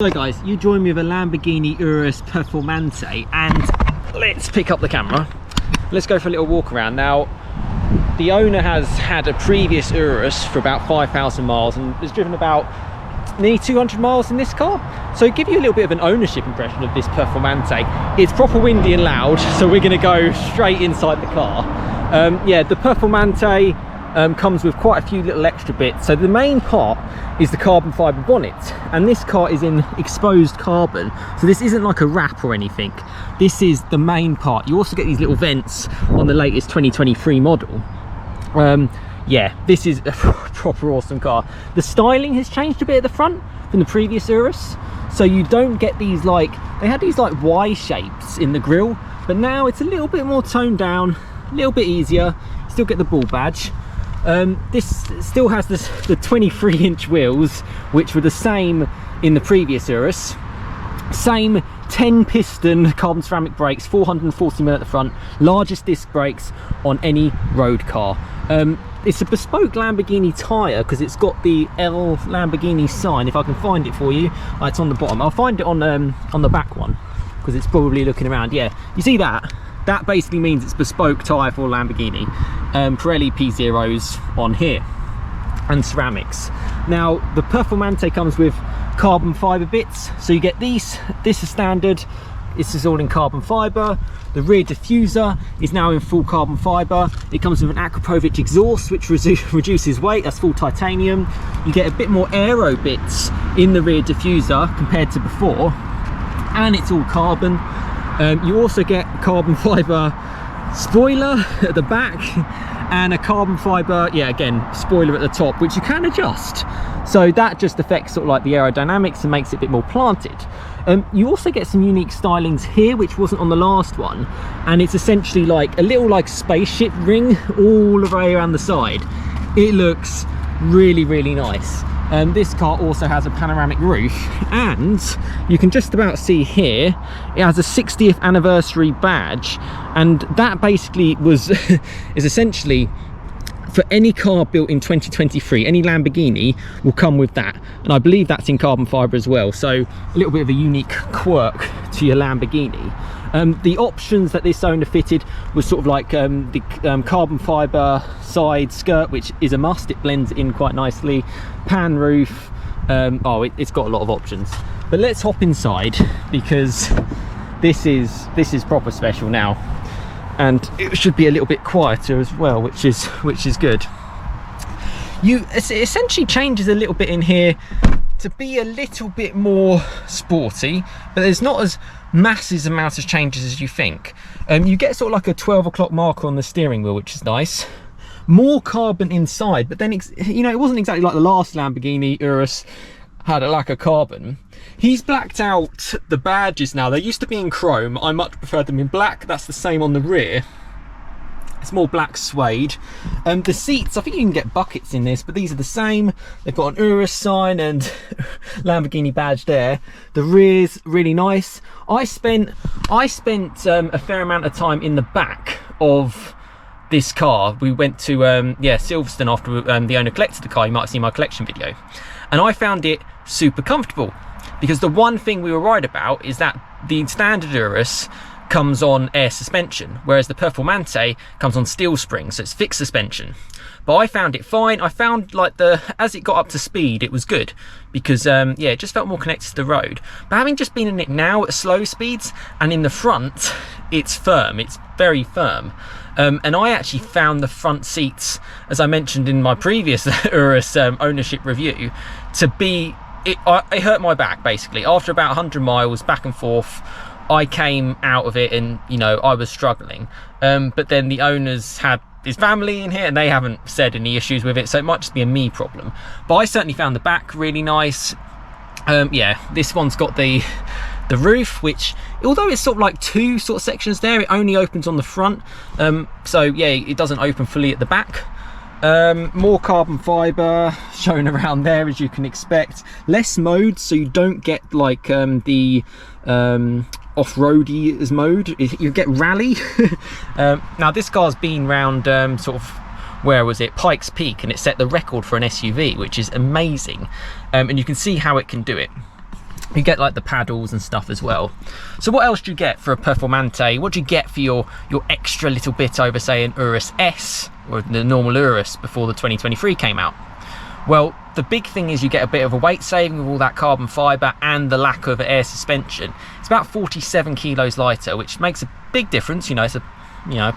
So guys, you join me with a Lamborghini Urus Performante, and let's pick up the camera. Let's go for a little walk around. Now, the owner has had a previous Urus for about 5,000 miles and has driven about nearly 200 miles in this car. So give you a little bit of an ownership impression of this Performante. It's proper windy and loud, so we're going to go straight inside the car. Yeah, the Performante comes with quite a few little extra bits. So the main part is the carbon fibre bonnet, and this car is in exposed carbon, so this isn't like a wrap or anything. This is the main part. You also get these little vents on the latest 2023 model. Yeah, this is a proper awesome car. The styling has changed a bit at the front from the previous Urus, so you don't get these, like, they had these like Y shapes in the grille, but now it's a little bit more toned down, a little bit easier. Still get the ball badge. This still has the 23-inch wheels, which were the same in the previous Urus. Same 10-piston carbon ceramic brakes, 440mm at the front, largest disc brakes on any road car. It's a bespoke Lamborghini tyre because it's got the L Lamborghini sign. If I can find it for you, it's on the bottom. I'll find it on the back one because it's probably looking around. Yeah, you see that? That basically means it's bespoke tyre for Lamborghini. Pirelli P0s on here and ceramics. Now the Performante comes with carbon fibre bits, so you get these. This is standard. This is all in carbon fibre. The rear diffuser is now in full carbon fibre. It comes with an Akrapovic exhaust, which reduces weight. That's full titanium. You get a bit more aero bits in the rear diffuser compared to before, and it's all carbon. You also get carbon fibre spoiler at the back and a carbon fibre, yeah, again, spoiler at the top, which you can adjust. So that just affects sort of like the aerodynamics and makes it a bit more planted. You also get some unique stylings here, which wasn't on the last one, and it's essentially like a little like spaceship ring all the way around the side. It looks really, really nice. This car also has a panoramic roof, and you can just about see here it has a 60th anniversary badge, and that basically was is essentially for any car built in 2023. Any Lamborghini will come with that, and I believe that's in carbon fibre as well, so a little bit of a unique quirk to your Lamborghini. The options that this owner fitted was sort of like the carbon fibre side skirt, which is a must. It blends in quite nicely. Pan roof. It's got a lot of options. But let's hop inside because this is proper special now, and it should be a little bit quieter as well, which is good. It essentially changes a little bit in here to be a little bit more sporty, but there's not as massive amounts of changes as you think. You get sort of like a 12 o'clock marker on the steering wheel, which is nice. More carbon inside, but then it wasn't exactly like the last Lamborghini Urus had a lack of carbon. He's blacked out the badges now. They used to be in chrome. I much prefer them in black. That's the same on the rear. It's more black suede. The seats, I think you can get buckets in this, but these are the same. They've got an Urus sign and Lamborghini badge there. The rear's really nice. I spent a fair amount of time in the back of this car. We went to Silverstone after the owner collected the car. You might have seen my collection video, and I found it super comfortable, because the one thing we were worried about is that the standard Urus comes on air suspension, whereas the Performante comes on steel springs, so it's fixed suspension. But I found it fine. I found like as it got up to speed, it was good, because it just felt more connected to the road. But having just been in it now at slow speeds, and in the front, it's firm. It's very firm. And I actually found the front seats, as I mentioned in my previous Urus ownership review, to be it hurt my back basically. After about 100 miles back and forth, I came out of it, and I was struggling. But then the owners had his family in here, and they haven't said any issues with it, so it might just be a me problem. But I certainly found the back really nice. This one's got the roof, which, although it's sort of like two sort of sections there, it only opens on the front. So yeah, it doesn't open fully at the back. More carbon fibre shown around there, as you can expect. Less modes, so you don't get like the off-roady as mode. You get rally. Now this car's been round sort of, where was it, Pikes Peak, and it set the record for an SUV, which is amazing. And you can see how it can do it. You get like the paddles and stuff as well. So what else do you get for a Performante? What do you get for your extra little bit over, say, an Urus S or the normal Urus before the 2023 came out? Well, the big thing is you get a bit of a weight saving with all that carbon fibre and the lack of air suspension. It's about 47 kilos lighter, which makes a big difference. You know, it's a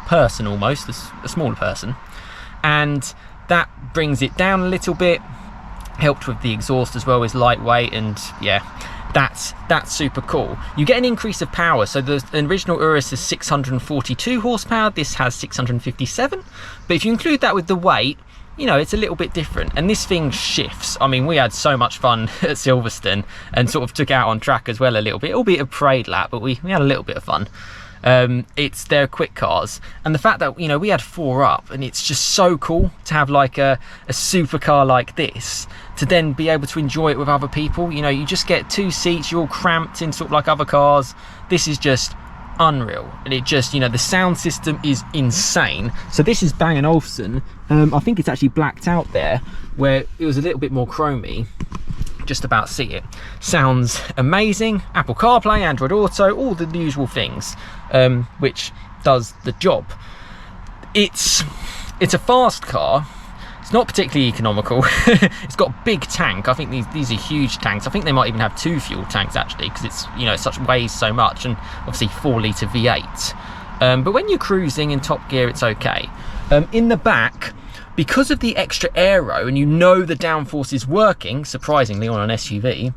person almost, a smaller person. And that brings it down a little bit. Helped with the exhaust as well, is lightweight, and yeah, that's super cool. You get an increase of power. So the original Urus is 642 horsepower, this has 657, but if you include that with the weight, you know, it's a little bit different, and this thing shifts. I mean, we had so much fun at Silverstone and sort of took it out on track as well a little bit, albeit a parade lap, but we had a little bit of fun. They're quick cars, and the fact that, you know, we had 4 up, and it's just so cool to have like a supercar like this, to then be able to enjoy it with other people. You know, you just get 2 seats, you're all cramped in sort of like other cars. This is just unreal, and it just, you know, the sound system is insane. So this is Bang & Olufsen. I think it's actually blacked out there where it was a little bit more chromy. Just about see it. Sounds amazing. Apple CarPlay, Android Auto, all the usual things, which does the job. It's a fast car. It's not particularly economical. It's got a big tank. I think these are huge tanks. I think they might even have 2 fuel tanks actually, because it's, you know, it weighs so much, and obviously 4-litre V8. But when you're cruising in top gear, it's okay. In the back, because of the extra aero, and you know the downforce is working, surprisingly, on an SUV,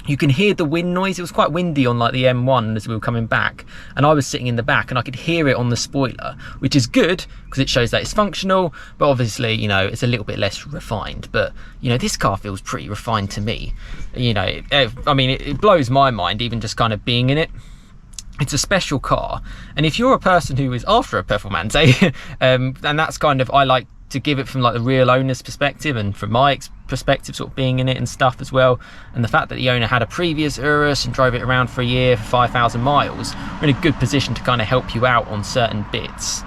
you can hear the wind noise. It was quite windy on like the M1 as we were coming back, and I was sitting in the back and I could hear it on the spoiler, which is good because it shows that it's functional, but obviously, you know, it's a little bit less refined. But, you know, this car feels pretty refined to me. You know, I mean, it blows my mind even just kind of being in it. It's a special car, and if you're a person who is after a Performante, and that's kind of, I like to give it from like the real owner's perspective, and from my perspective sort of being in it and stuff as well, and the fact that the owner had a previous Urus and drove it around for a year for 5,000 miles, we're in a good position to kind of help you out on certain bits.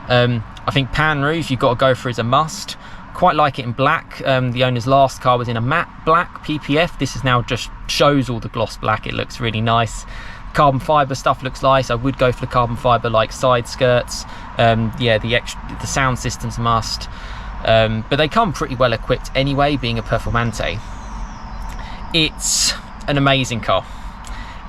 I think pan roof you've got to go for is a must. Quite like it in black. The owner's last car was in a matte black PPF. This is now just shows all the gloss black. It looks really nice. Carbon fibre stuff looks nice. I would go for the carbon fibre like side skirts. Yeah, the sound system's a must. But they come pretty well equipped anyway, being a Performante. It's an amazing car.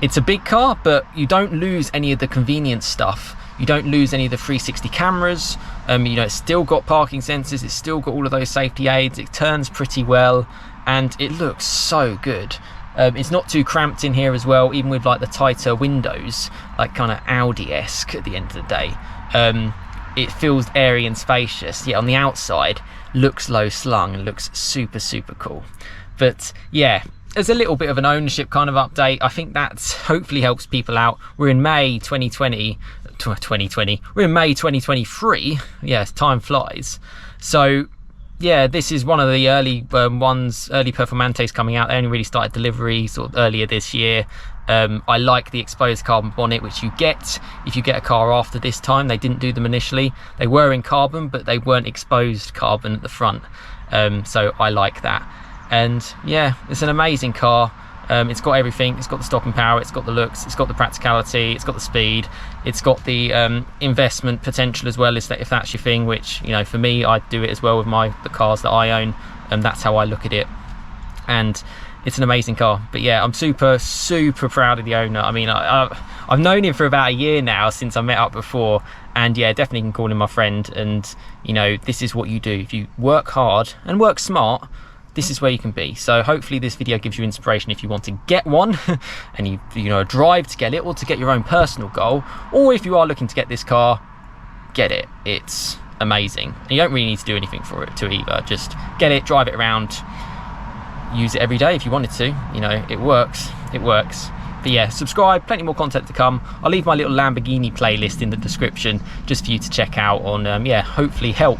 It's a big car, but you don't lose any of the convenience stuff. You don't lose any of the 360 cameras. You know, it's still got parking sensors. It's still got all of those safety aids. It turns pretty well, and it looks so good. It's not too cramped in here as well, even with like the tighter windows, like kind of Audi-esque at the end of the day. It feels airy and spacious, yet on the outside looks low slung and looks super cool. But yeah, there's a little bit of an ownership kind of update. I think that hopefully helps people out. We're in May 2020. We're in May 2023. Yes, time flies. So yeah, this is one of the early early Performantes coming out. They only really started delivery sort of earlier this year. I like the exposed carbon bonnet, which you get if you get a car after this time. They didn't do them initially. They were in carbon, but they weren't exposed carbon at the front. So I like that. And yeah, it's an amazing car. It's got everything. It's got the stopping power, it's got the looks, it's got the practicality, it's got the speed, it's got the investment potential as well, if that's your thing, which, you know, for me, I do it as well with the cars that I own, and that's how I look at it. And it's an amazing car. But yeah, I'm super proud of the owner. I mean, I've known him for about a year now, since I met up before, and yeah, definitely can call him my friend. And you know, this is what you do. If you work hard and work smart, this is where you can be. So hopefully this video gives you inspiration if you want to get one and you know, drive to get it, or to get your own personal goal, or if you are looking to get this car, get it. It's amazing, and you don't really need to do anything for it to either. Just get it, drive it around, use it every day if you wanted to. You know, it works. But yeah, subscribe, plenty more content to come. I'll leave my little Lamborghini playlist in the description just for you to check out on yeah, hopefully help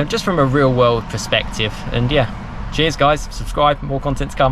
just from a real world perspective. And yeah, cheers guys, subscribe, more content to come.